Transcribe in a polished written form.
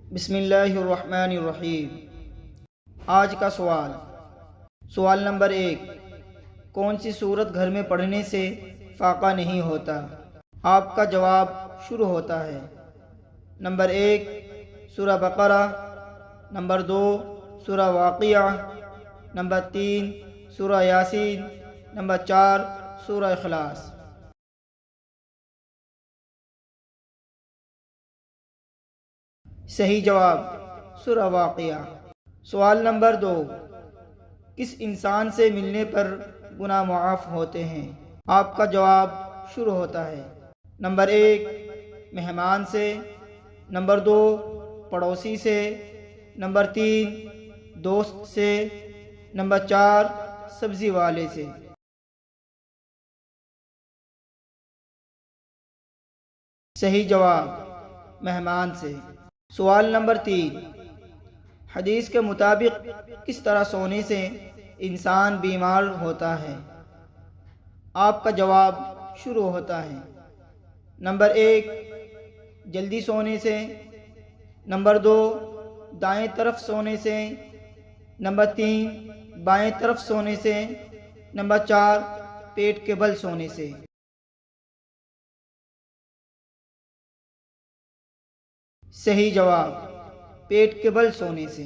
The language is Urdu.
بسم اللہ الرحمن الرحیم۔ آج کا سوال نمبر 1، کون سی سورت گھر میں پڑھنے سے فاقہ نہیں ہوتا؟ آپ کا جواب شروع ہوتا ہے۔ نمبر 1 سورہ بقرہ، نمبر 2 سورہ واقعہ، نمبر 3 سورہ یاسین، نمبر 4 سورہ اخلاص۔ صحیح جواب سورہ واقعہ۔ سوال نمبر 2، کس انسان سے ملنے پر گناہ معاف ہوتے ہیں؟ آپ کا جواب شروع ہوتا ہے۔ نمبر 1 مہمان سے، نمبر 2 پڑوسی سے، نمبر 3 دوست سے، نمبر 4 سبزی والے سے۔ صحیح جواب مہمان سے۔ سوال نمبر 3، حدیث کے مطابق کس طرح سونے سے انسان بیمار ہوتا ہے؟ آپ کا جواب شروع ہوتا ہے۔ نمبر 1 جلدی سونے سے، نمبر 2 دائیں طرف سونے سے، نمبر 3 بائیں طرف سونے سے، نمبر 4 پیٹ کے بل سونے سے۔ صحیح جواب پیٹ کے بل سونے سے۔